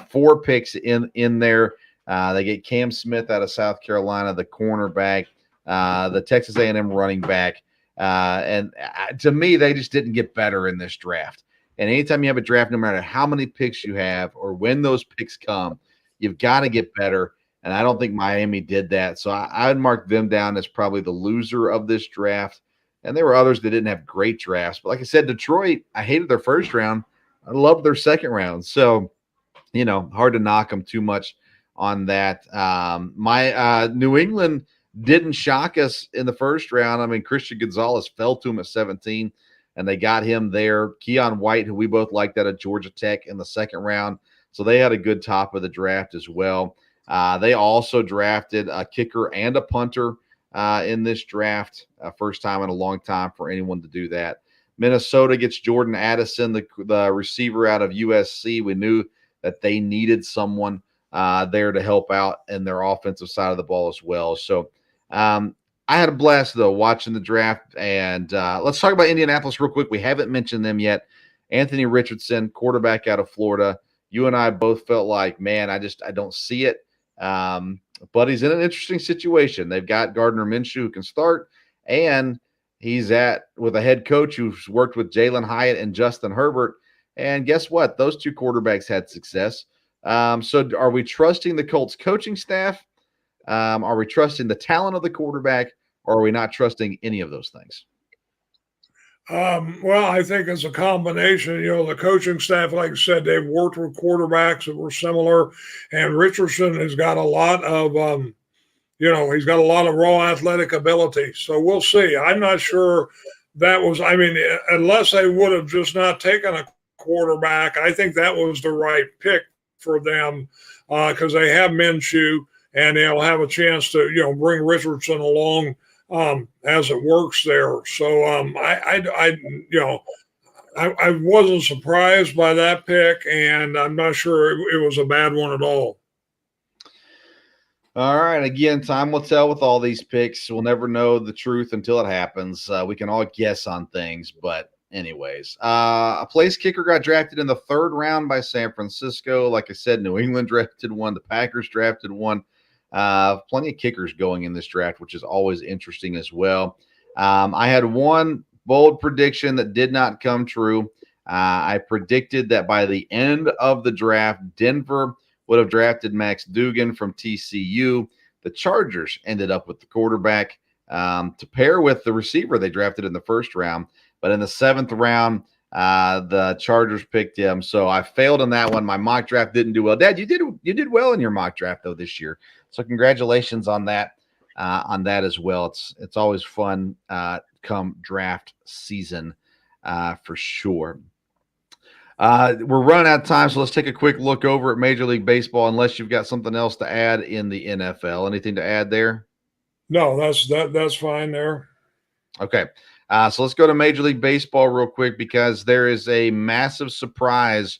4 picks in there. They get Cam Smith out of South Carolina, the cornerback, the Texas A&M running back. And to me, they just didn't get better in this draft. And anytime you have a draft, no matter how many picks you have or when those picks come, you've got to get better. And I don't think Miami did that. So I would mark them down as probably the loser of this draft. And there were others that didn't have great drafts. But like I said, Detroit, I hated their first round. I loved their second round. So, hard to knock them too much on that. My New England didn't shock us in the first round. I mean, Christian Gonzalez fell to him at 17, and they got him there. Keon White, who we both liked out of Georgia Tech in the second round. So they had a good top of the draft as well. They also drafted a kicker and a punter in this draft. First time in a long time for anyone to do that. Minnesota gets Jordan Addison, the receiver out of USC. We knew that they needed someone there to help out in their offensive side of the ball as well. So I had a blast, though, watching the draft. And let's talk about Indianapolis real quick. We haven't mentioned them yet. Anthony Richardson, quarterback out of Florida. You and I both felt like, man, I don't see it. But he's in an interesting situation. They've got Gardner Minshew who can start, and he's with a head coach who's worked with Jalen Hyatt and Justin Herbert. And guess what? Those 2 quarterbacks had success. So are we trusting the Colts coaching staff? Are we trusting the talent of the quarterback, or are we not trusting any of those things? Well, I think it's a combination. The coaching staff, like I said, they've worked with quarterbacks that were similar, and Richardson has got a lot of, he's got a lot of raw athletic ability. So we'll see. I'm not sure unless they would have just not taken a quarterback, I think that was the right pick for them because they have Minshew, and they'll have a chance to, bring Richardson along as it works there. So I wasn't surprised by that pick, and I'm not sure it was a bad one at all. All right. Again, time will tell with all these picks. We'll never know the truth until it happens. We can all guess on things, but anyways, a place kicker got drafted in the 3rd round by San Francisco. Like I said, New England drafted one. The Packers drafted one. Plenty of kickers going in this draft, which is always interesting as well. I had one bold prediction that did not come true. I predicted that by the end of the draft, Denver would have drafted Max Duggan from TCU. The Chargers ended up with the quarterback to pair with the receiver they drafted in the 1st round. But in the 7th round, the Chargers picked him. So I failed on that one. My mock draft didn't do well. Dad, you did well in your mock draft, though, this year. So congratulations on that as well. It's always fun come draft season for sure. We're running out of time, so let's take a quick look over at Major League Baseball, unless you've got something else to add in the NFL. Anything to add there? No, that's fine there. Okay. So let's go to Major League Baseball real quick because there is a massive surprise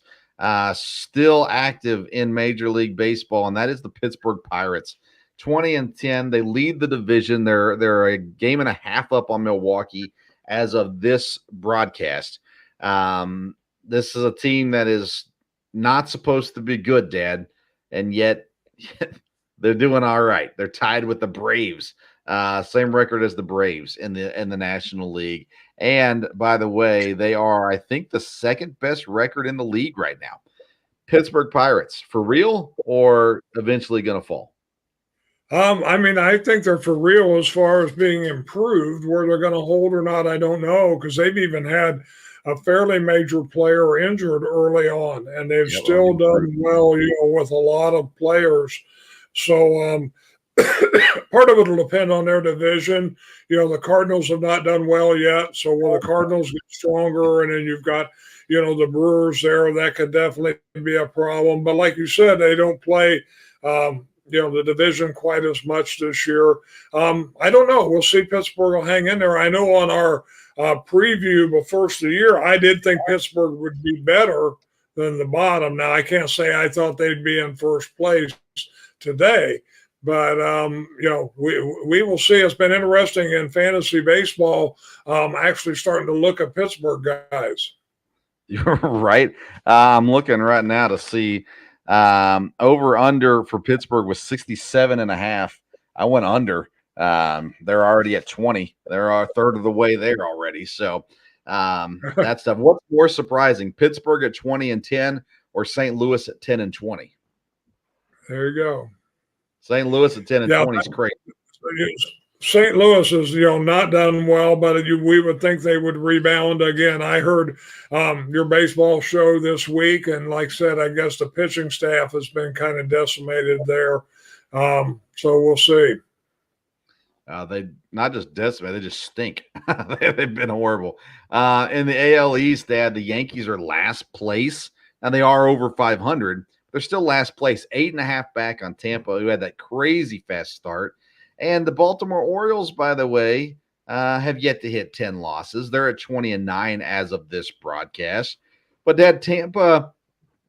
still active in Major League Baseball, and that is the Pittsburgh Pirates. 20-10, they lead the division. They're a game and a half up on Milwaukee as of this broadcast. This is a team that is not supposed to be good, Dad, and yet they're doing all right. They're tied with the Braves. Same record as the Braves in the National League. And by the way, they are, I think, the 2nd best record in the league right now. Pittsburgh Pirates, for real or eventually going to fall? I think they're for real as far as being improved. Where they're going to hold or not, I don't know, because they've even had a fairly major player injured early on, and they've still done well, with a lot of players. So part of it will depend on their division. The Cardinals have not done well yet. So will the Cardinals get stronger? And then you've got, the Brewers there. That could definitely be a problem. But like you said, they don't play, the division quite as much this year. I don't know. We'll see. Pittsburgh will hang in there. I know on our preview before the year, I did think Pittsburgh would be better than the bottom. Now, I can't say I thought they'd be in first place today, but we will see. It's been interesting in fantasy baseball, actually starting to look at Pittsburgh guys. You're right. I'm looking right now to see over under for Pittsburgh was 67.5. I went under. They're already at 20. They're a third of the way there already. So that's tough. What's more surprising, Pittsburgh at 20-10 or St. Louis at 10-20? There you go. St. Louis at 10-20 is crazy. St. Louis is, not done well, but we would think they would rebound again. I heard your baseball show this week, and like I said, I guess the pitching staff has been kind of decimated there. So we'll see. They not just decimated, they just stink. They've been horrible. In the AL East, the Yankees are last place, and they are over 500. They're still last place, 8.5 back on Tampa, who had that crazy fast start. And the Baltimore Orioles, by the way, have yet to hit 10 losses. They're at 20-9 as of this broadcast. But that Tampa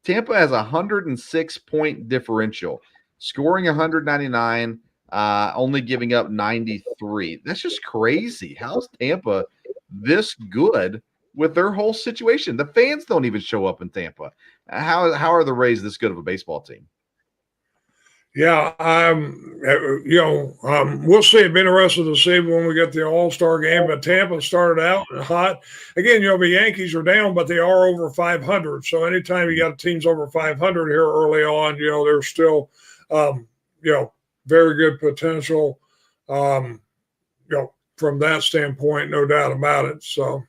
has a 106-point differential, scoring 199, only giving up 93. That's just crazy. How's Tampa this good with their whole situation? The fans don't even show up in Tampa. How are the Rays this good of a baseball team? Yeah, we'll see. It'll be interesting to see when we get the All-Star game. But Tampa started out hot. Again, the Yankees are down, but they are over 500. So anytime you got teams over 500 here early on, there's still, very good potential, from that standpoint, no doubt about it. So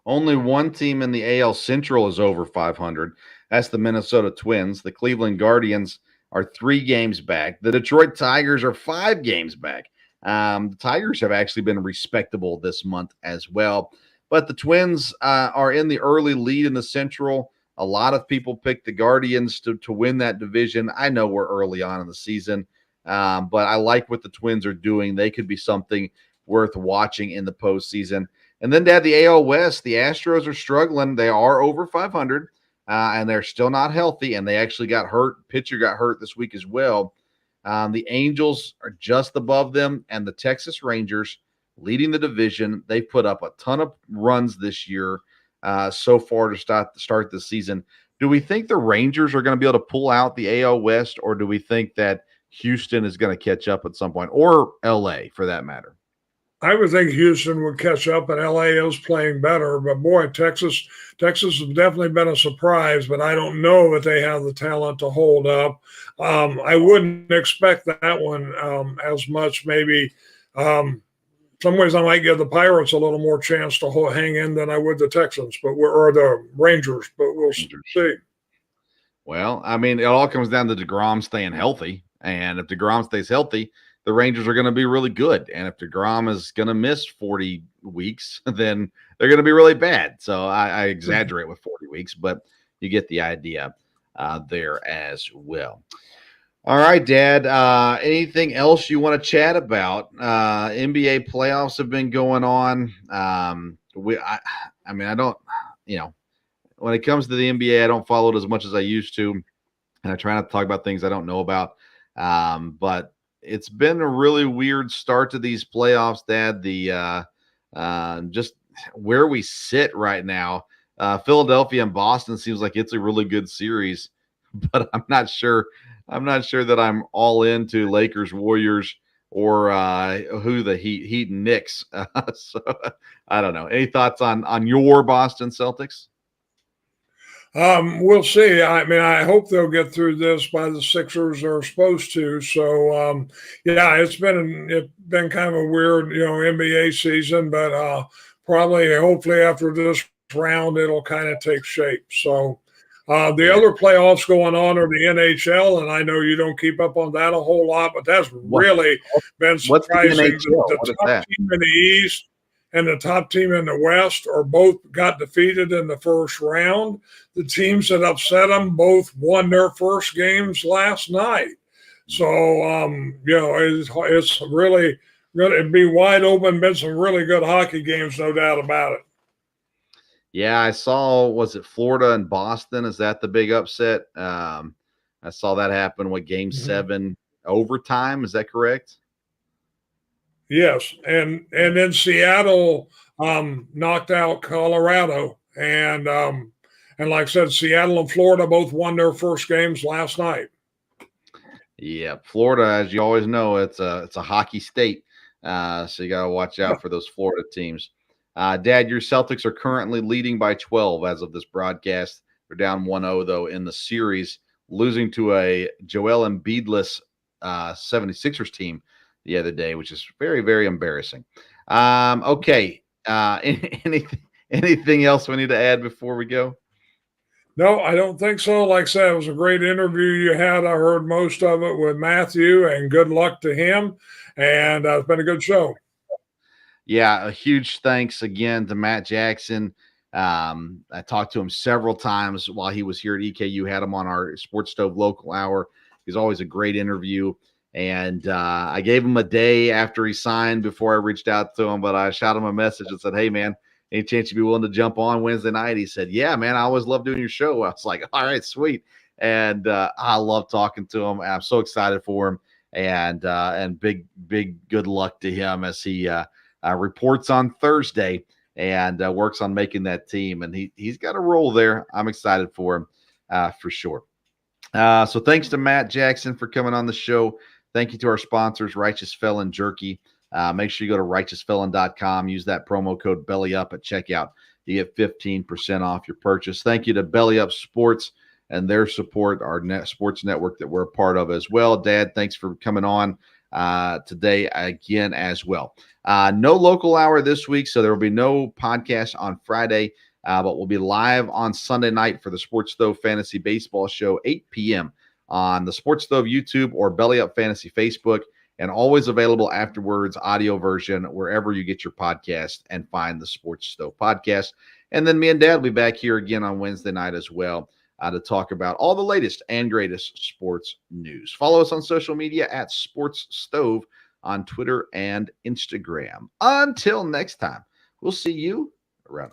only one team in the AL Central is over 500. That's the Minnesota Twins. The Cleveland Guardians are 3 games back. The Detroit Tigers are 5 games back. The Tigers have actually been respectable this month as well. But the Twins are in the early lead in the Central. A lot of people picked the Guardians to win that division. I know we're early on in the season, but I like what the Twins are doing. They could be something worth watching in the postseason. And then to add the AL West, the Astros are struggling. They are over 500. And they're still not healthy, and they actually got hurt. Pitcher got hurt this week as well. The Angels are just above them, and the Texas Rangers leading the division. They put up a ton of runs this year so far to start the season. Do we think the Rangers are going to be able to pull out the AL West, or do we think that Houston is going to catch up at some point, or LA for that matter? I would think Houston would catch up, and LA is playing better. But boy, Texas has definitely been a surprise, but I don't know that they have the talent to hold up. I wouldn't expect that one as much. Maybe some ways I might give the Pirates a little more chance to hang in than I would the Texans, or the Rangers, but we'll see. Well, I mean, it all comes down to DeGrom staying healthy, and if DeGrom stays healthy, the Rangers are going to be really good. And if DeGrom is going to miss 40 weeks, then they're going to be really bad. So I exaggerate with 40 weeks, but you get the idea there as well. All right, Dad. Anything else you want to chat about? NBA playoffs have been going on. I don't, when it comes to the NBA, I don't follow it as much as I used to. And I try not to talk about things I don't know about. But it's been a really weird start to these playoffs, Dad. Just where we sit right now, Philadelphia and Boston seems like it's a really good series, but I'm not sure that I'm all into Lakers, Warriors, or who the Heat and Knicks. So I don't know. Any thoughts on your Boston Celtics? We'll see. I mean, I hope they'll get through this by the Sixers are supposed to. So, it's been kind of a weird, NBA season, but hopefully after this round, it'll kind of take shape. So the other playoffs going on are the NHL, and I know you don't keep up on that a whole lot, but that's really been surprising. The top team in the East and the top team in the West are both got defeated in the first round. The teams that upset them both won their first games last night. So, it's really going to be wide open. Been some really good hockey games, no doubt about it. Yeah, I saw, was it Florida and Boston? Is that the big upset? I saw that happen with game Mhm. 7 overtime. Is that correct? Yes, and then Seattle knocked out Colorado, and like I said, Seattle and Florida both won their first games last night. Yeah, Florida, as you always know, it's a hockey state, so you got to watch out for those Florida teams. Dad, your Celtics are currently leading by 12 as of this broadcast. They're down 1-0 though in the series, losing to a Joel Embiidless 76ers team the other day, which is very, very embarrassing. Okay, anything else we need to add before we go? No, I don't think so. Like I said, it was a great interview you had. I heard most of it with Matthew, and good luck to him. And it's been a good show. Yeah, a huge thanks again to Matt Jackson. I talked to him several times while he was here at EKU, had him on our Sports Stove Local Hour. He's always a great interview. And I gave him a day after he signed before I reached out to him, but I shot him a message and said, hey, man, any chance you'd be willing to jump on Wednesday night? He said, yeah, man, I always love doing your show. I was like, all right, sweet. And I love talking to him. I'm so excited for him. And big good luck to him as he reports on Thursday and works on making that team. And he's got a role there. I'm excited for him for sure. So thanks to Matt Jackson for coming on the show. Thank you to our sponsors, Righteous Felon Jerky. Make sure you go to righteousfelon.com. Use that promo code BELLYUP at checkout. You get 15% off your purchase. Thank you to Belly Up Sports and their support, our sports network that we're a part of as well. Dad, thanks for coming on today again as well. No local hour this week, so there will be no podcast on Friday, but we'll be live on Sunday night for the Sports Stove Fantasy Baseball Show, 8 p.m. on the Sports Stove YouTube or Belly Up Fantasy Facebook, and always available afterwards, audio version, wherever you get your podcast and find the Sports Stove podcast. And then me and Dad will be back here again on Wednesday night as well to talk about all the latest and greatest sports news. Follow us on social media at Sports Stove on Twitter and Instagram. Until next time, we'll see you around the